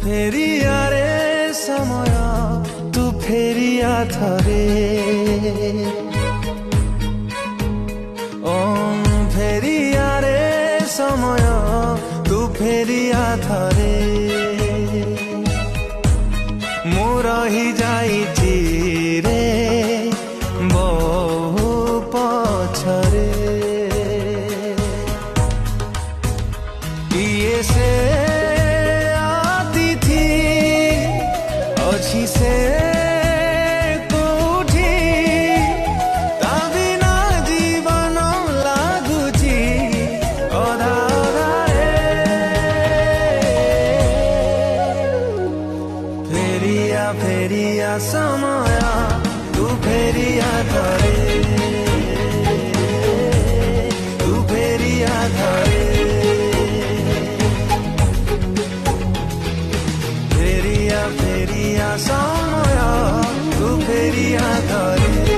ଫେରିଆ ରେ ସମୟ ତୁ ଫେରିଆ ଥରେ ଫେରିଆ ରେ ସମୟ ତୁ ଫେରିଆ ଥରେ ମୁଁ ରହିଯାଇଛି ରେ ବହୁ ପଛରେ କିଏ ସେ अच्छी से कोठी ता बिना जीवन लागुची अधा अधा फेरिया फेरिया समय तू फेरिया धरे तू फेरिया धरे फेरिया समय तू फेरिया धरे